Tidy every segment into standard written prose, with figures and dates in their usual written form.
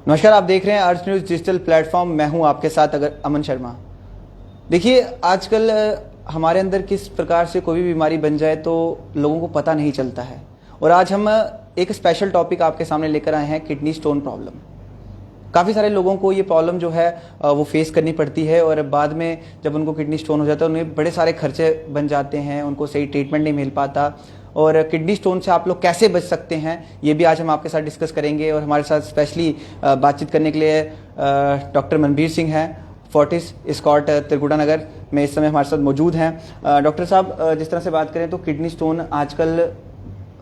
नमस्कार, आप देख रहे हैं अर्थ न्यूज़ डिजिटल प्लेटफॉर्म। मैं हूं आपके साथ अमन शर्मा। देखिए, आजकल हमारे अंदर किस प्रकार से कोई भी बीमारी बन जाए तो लोगों को पता नहीं चलता है। और आज हम एक स्पेशल टॉपिक आपके सामने लेकर आए हैं, किडनी स्टोन प्रॉब्लम। काफ़ी सारे लोगों को ये प्रॉब्लम जो है वो फेस करनी पड़ती है और बाद में जब उनको किडनी स्टोन हो जाता है उन्हें बड़े सारे खर्चे बन जाते हैं, उनको सही ट्रीटमेंट नहीं मिल पाता। और किडनी स्टोन से आप लोग कैसे बच सकते हैं ये भी आज हम आपके साथ डिस्कस करेंगे। और हमारे साथ स्पेशली बातचीत करने के लिए डॉक्टर मनबीर सिंह हैं, फोर्टिस स्कॉट त्रिकुटा नगर में इस समय हमारे साथ मौजूद हैं। डॉक्टर साहब, जिस तरह से बात करें तो किडनी स्टोन आजकल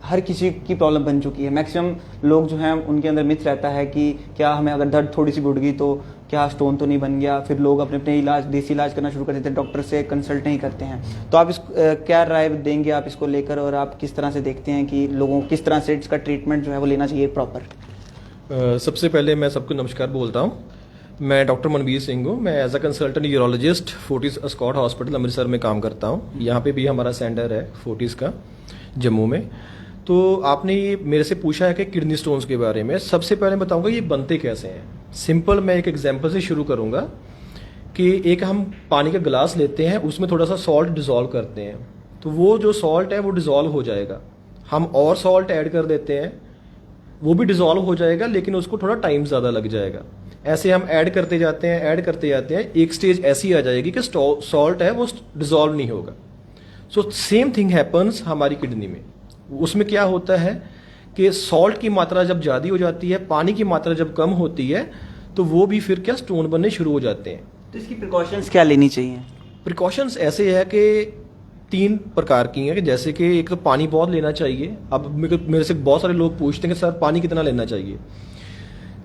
हर किसी की प्रॉब्लम बन चुकी है। मैक्सिमम लोग जो हैं उनके अंदर मिथ रहता है कि क्या हमें अगर दर्द थोड़ी सी बढ़ गई तो क्या स्टोन तो नहीं बन गया। फिर लोग अपने अपने इलाज, देसी इलाज करना शुरू कर देते हैं, डॉक्टर से कंसल्ट नहीं करते हैं। तो आप क्या राय देंगे आप इसको लेकर, और आप किस तरह से देखते हैं कि लोगों को किस तरह से इसका ट्रीटमेंट जो है वो लेना चाहिए प्रॉपर? सबसे पहले मैं सबको नमस्कार बोलता हूँ। मैं डॉक्टर मनबीर सिंह हूँ। मैं as a consultant urologist Fortis Escorts hospital Amritsar में काम करता हूँ। यहाँ पे भी हमारा सेंटर है फोर्टिस का, जम्मू में। तो आपने ये मेरे से पूछा है कि किडनी स्टोन्स के बारे में। सबसे पहले बताऊंगा ये बनते कैसे हैं। सिंपल मैं एक एग्जांपल से शुरू करूंगा कि एक हम पानी का गिलास लेते हैं, उसमें थोड़ा सा सॉल्ट डिसॉल्व करते हैं, तो वो जो सॉल्ट है वो डिसॉल्व हो जाएगा। हम और सॉल्ट ऐड कर देते हैं, वो भी डिसॉल्व हो जाएगा, लेकिन उसको थोड़ा टाइम ज़्यादा लग जाएगा। ऐसे हम ऐड करते जाते हैं, एक स्टेज ऐसी आ जाएगी कि सॉल्ट है वो डिसॉल्व नहीं होगा। सो सेम थिंग हैपन्स हमारी किडनी में। उसमें क्या होता है कि सॉल्ट की मात्रा जब ज़्यादा हो जाती है, पानी की मात्रा जब कम होती है, तो वो भी फिर क्या स्टोन बनने शुरू हो जाते हैं। तो इसकी प्रिकॉशंस क्या लेनी चाहिए? प्रिकॉशंस ऐसे है कि 3 प्रकार की हैं कि जैसे कि एक तो पानी बहुत लेना चाहिए। अब मेरे से बहुत सारे लोग पूछते हैं कि सर पानी कितना लेना चाहिए।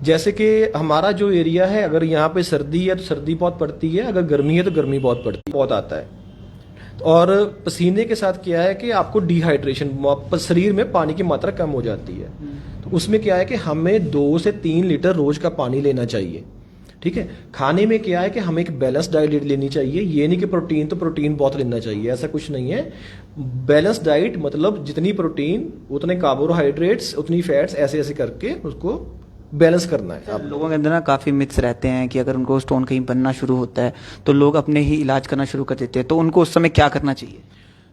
जैसे कि हमारा जो एरिया है, अगर यहाँ पे सर्दी है तो सर्दी बहुत पड़ती है, अगर गर्मी है तो गर्मी बहुत आता है। और पसीने के साथ क्या है कि आपको डिहाइड्रेशन, शरीर में पानी की मात्रा कम हो जाती है। तो उसमें क्या है कि हमें 2 से 3 लीटर रोज का पानी लेना चाहिए। ठीक है। खाने में क्या है कि हमें एक बैलेंस डाइट लेनी चाहिए। ये नहीं कि प्रोटीन बहुत लेना चाहिए, ऐसा कुछ नहीं है। बैलेंस डाइट मतलब जितनी प्रोटीन उतने कार्बोहाइड्रेट्स उतनी फैट्स, ऐसे ऐसे करके उसको बैलेंस करना है। आप लोगों के अंदर ना काफ़ी मिथ्स रहते हैं कि अगर उनको स्टोन कहीं बनना शुरू होता है तो लोग अपने ही इलाज करना शुरू कर देते हैं, तो उनको उस समय क्या करना चाहिए?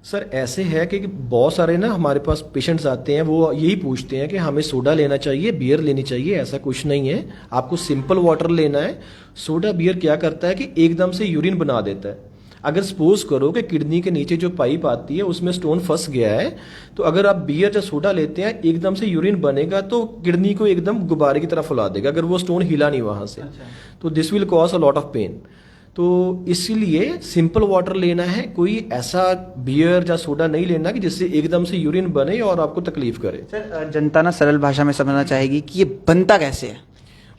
सर ऐसे है कि बहुत सारे ना हमारे पास पेशेंट्स आते हैं, वो यही पूछते हैं कि हमें सोडा लेना चाहिए, बियर लेनी चाहिए। ऐसा कुछ नहीं है, आपको सिंपल वाटर लेना है। सोडा बियर क्या करता है कि एकदम से यूरिन बना देता है। अगर सपोज करो कि किडनी के नीचे जो पाइप आती है उसमें स्टोन फंस गया है, तो अगर आप बियर या सोडा लेते हैं एकदम से यूरिन बनेगा तो किडनी को एकदम गुब्बारे की तरह फुला देगा, अगर वो स्टोन हिला नहीं वहां से। तो this will cause a lot of pain. तो इसीलिए सिंपल वाटर लेना है, कोई ऐसा बियर या सोडा नहीं लेना कि जिससे एकदम से यूरिन बने और आपको तकलीफ करे। सर, जनता ना सरल भाषा में समझना चाहेगी कि ये बनता कैसे है।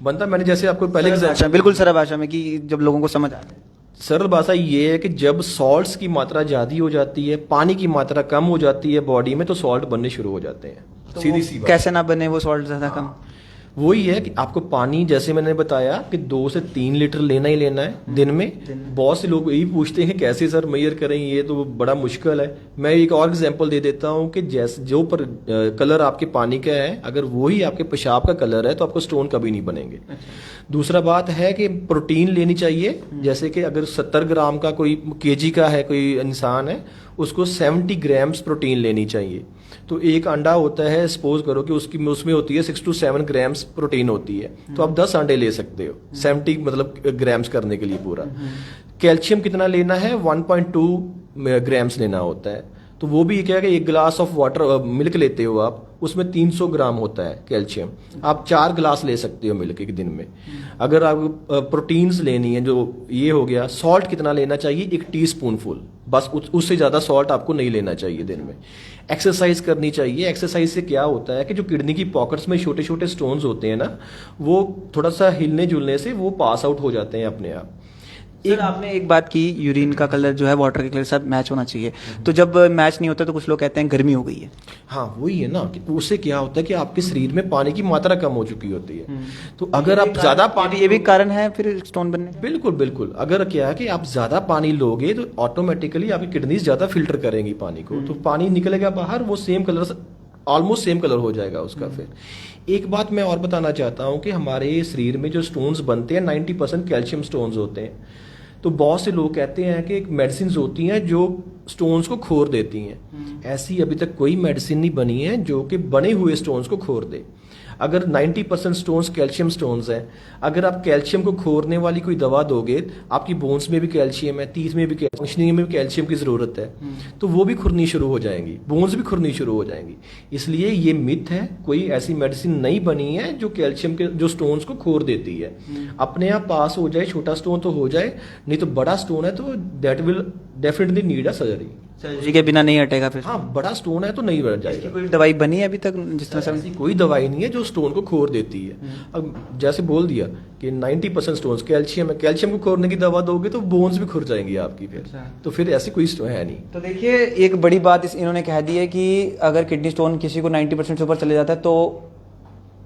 बनता मैंने जैसे आपको पहले बिल्कुल सरल भाषा में कि जब लोगों को समझ आ जाए। सरल भाषा ये है कि जब सॉल्ट्स की मात्रा ज्यादा हो जाती है, पानी की मात्रा कम हो जाती है बॉडी में, तो सॉल्ट बनने शुरू हो जाते हैं। तो सीधी सी बात। कैसे ना बने वो सॉल्ट ज्यादा कम? वही है कि आपको पानी, जैसे मैंने बताया कि 2 से 3 लीटर लेना ही लेना है दिन में। बहुत से लोग यही पूछते हैं कैसे सर मेजर करें, ये तो बड़ा मुश्किल है। मैं एक और एग्जांपल दे देता हूँ कि जैसे जो कलर आपके पानी का है, अगर वही आपके पेशाब का कलर है तो आपको स्टोन कभी नहीं बनेंगे। दूसरा बात है कि प्रोटीन लेनी चाहिए। जैसे कि अगर 70 ग्राम का कोई केजी का है कोई इंसान है, उसको 70 ग्राम्स प्रोटीन लेनी चाहिए। तो एक अंडा होता है, सपोज करो कि उसमें होती है 6 to 7 ग्राम्स प्रोटीन होती है, तो आप 10 अंडे ले सकते हो 70 मतलब ग्राम्स करने के लिए पूरा। कैल्शियम कितना लेना है? 1.2 ग्राम्स लेना होता है। तो वो भी क्या है कि 1 गिलास ऑफ वाटर मिल्क लेते हो आप, उसमें 300 ग्राम होता है कैल्शियम। आप 4 गिलास ले सकते हो मिल्क एक दिन में। अगर आप प्रोटीन्स लेनी है, जो ये हो गया। सॉल्ट कितना लेना चाहिए? 1 टीस्पून फुल, बस उससे ज्यादा सॉल्ट आपको नहीं लेना चाहिए दिन में। एक्सरसाइज करनी चाहिए। एक्सरसाइज से क्या होता है कि जो किडनी की पॉकेट्स में छोटे छोटे स्टोन्स होते हैं ना, वो थोड़ा सा हिलने जुलने से वो पास आउट हो जाते हैं अपने आप। सर, आपने एक बात की, यूरिन का कलर जो है वाटर के कलर के साथ मैच होना चाहिए। तो जब मैच नहीं होता तो कुछ लोग कहते हैं गर्मी हो गई है। हाँ, वही है ना कि उससे क्या होता है कि आपके शरीर में पानी की मात्रा कम हो चुकी होती है। तो अगर आप ज्यादा पानी, ये भी कारण है फिर स्टोन बनने? बिल्कुल बिल्कुल। अगर क्या है कि आप ज्यादा पानी लोगे तो ऑटोमेटिकली आपकी किडनीज ज्यादा फिल्टर करेंगी पानी को, तो पानी निकलेगा बाहर, वो same colour almost same colour हो जाएगा उसका। फिर एक बात मैं और बताना चाहता हूं कि हमारे शरीर में जो स्टोन्स बनते हैं 90% कैल्शियम स्टोन्स होते हैं। तो बहुत से लोग कहते हैं कि मेडिसिन होती हैं जो स्टोन्स को खोर देती हैं। ऐसी अभी तक कोई मेडिसिन नहीं बनी है जो कि बने हुए स्टोन्स को खोर दे। अगर 90% स्टोन्स कैल्शियम स्टोन्स हैं, अगर आप कैल्शियम को खोरने वाली कोई दवा दोगे, आपकी बोन्स में भी कैल्शियम है, टीथ में भी फंक्शनिंग में भी कैल्शियम की जरूरत है, तो वो भी खुरनी शुरू हो जाएंगी, बोन्स भी खुरनी शुरू हो जाएंगी। इसलिए ये मिथ है, कोई ऐसी मेडिसिन नहीं बनी है जो कैल्शियम के जो स्टोन्स को खोर देती है। अपने आप पास हो जाए, छोटा स्टोन तो हो जाए, नहीं तो बड़ा स्टोन है तो that will definitely need a surgery. Surgery के बिना नहीं हटेगा फिर? हाँ, बड़ा स्टोन है तो नहीं बढ़ जाएगा। कोई दवाई बनी है अभी तक जिस तरह से? ऐसी कोई दवाई नहीं है जो स्टोन को खोर देती है। अब जैसे बोल दिया कि 90% स्टोन्स कैल्शियम है, कैल्शियम को खोरने की दवा दोगे तो बोन्स भी खुर जाएंगी आपकी फिर। तो फिर ऐसी कोई स्टोन है नहीं। तो देखिए एक बड़ी बात इन्होंने कह दी है कि अगर किडनी स्टोन किसी को 90% से ऊपर चले जाता है तो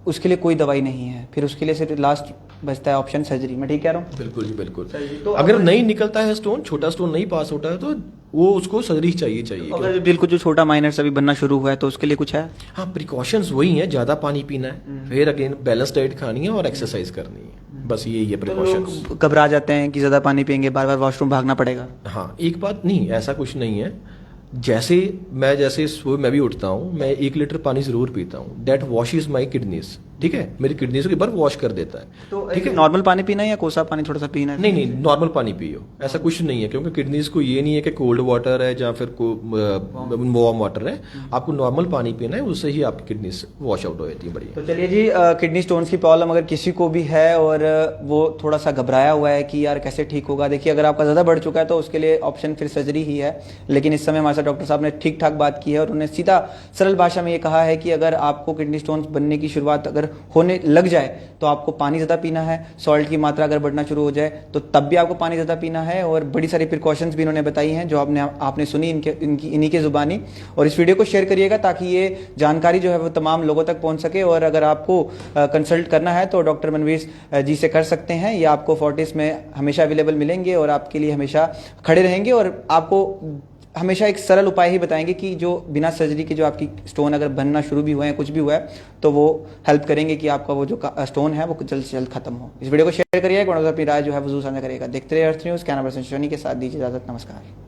उसके लिए कोई दवाई नहीं है, फिर उसके लिए सिर्फ लास्ट बचता है ऑप्शन सर्जरी। मैं ठीक कह रहा हूँ? बिल्कुल जी, बिल्कुल। तो अगर नहीं निकलता है स्टोन, छोटा स्टोन नहीं पास होता है तो वो उसको सर्जरी चाहिए। अगर बिल्कुल जो छोटा माइनर से अभी बनना शुरू हुआ है तो उसके लिए कुछ है? हाँ, प्रिकॉशंस वही हैं, ज्यादा पानी पीना है, फिर अगेन बैलेंस डाइट खानी है और एक्सरसाइज करनी है, बस यही है प्रिकॉशंस। तो घबरा जाते हैं कि ज्यादा पानी पियेंगे, बार बार वॉशरूम भागना पड़ेगा। हाँ, एक बात नहीं, ऐसा कुछ नहीं है। जैसे सुबह मैं भी उठता हूँ, मैं 1 लीटर पानी जरूर पीता हूँ। दैट वॉशेज माई किडनीज, ठीक है, मेरी किडनीज को एक बार वॉश कर देता है। तो ठीक है, नॉर्मल पानी पीना है या कोसा पानी थोड़ा सा पीना है? नहीं, नॉर्मल पानी पियो, ऐसा कुछ नहीं है, क्योंकि किडनीज को ये नहीं है कि कोल्ड वाटर है या फिर वार्म वाटर है। आपको नॉर्मल पानी पीना है, उससे ही आपकी किडनीज वॉश आउट हो जाती है। बढ़िया। तो चलिए जी, किडनी स्टोन्स की प्रॉब्लम अगर किसी को भी है और वो थोड़ा सा घबराया हुआ है कि यार कैसे ठीक होगा, देखिए अगर आपका ज़्यादा बढ़ चुका है तो उसके लिए ऑप्शन फिर सर्जरी ही है। लेकिन इस समय हमारे साथ डॉक्टर साहब ने ठीक ठाक बात की है और उन्होंने सीधा सरल भाषा में ये कहा है कि अगर आपको किडनी स्टोन्स बनने की शुरुआत अगर होने लग जाए तो आपको पानी ज़्यादा पीना है। सॉल्ट की मात्रा अगर बढ़ना शुरू हो जाए तो तब भी आपको पानी ज़्यादा पीना है। और बड़ी सारी प्रिकॉशंस भी इन्होंने बताई हैं जो आपने सुनी इन्हीं के जुबानी। और इस वीडियो को शेयर करिएगा ताकि ये जानकारी जो है वो तमाम लोगों तक पहुंच सके। और अगर आपको कंसल्ट करना है तो डॉक्टर मनवीर जी से कर सकते हैं। ये आपको फोर्टिस में हमेशा अवेलेबल मिलेंगे और आपके लिए हमेशा खड़े रहेंगे और आपको हमेशा एक सरल उपाय ही बताएंगे कि जो बिना सर्जरी के जो आपकी स्टोन अगर बनना शुरू भी हुए हैं, कुछ भी हुआ है, तो वो हेल्प करेंगे कि आपका वो जो स्टोन है वो जल्द से जल्द खत्म हो। इस वीडियो को शेयर करिएगा, अपनी राय जो है वो जरूर साझा करिएगा। देखते रहिए अर्थ न्यूज़, कैमरा पर्सन शोनी के साथ दीजिए इजाजत। नमस्कार।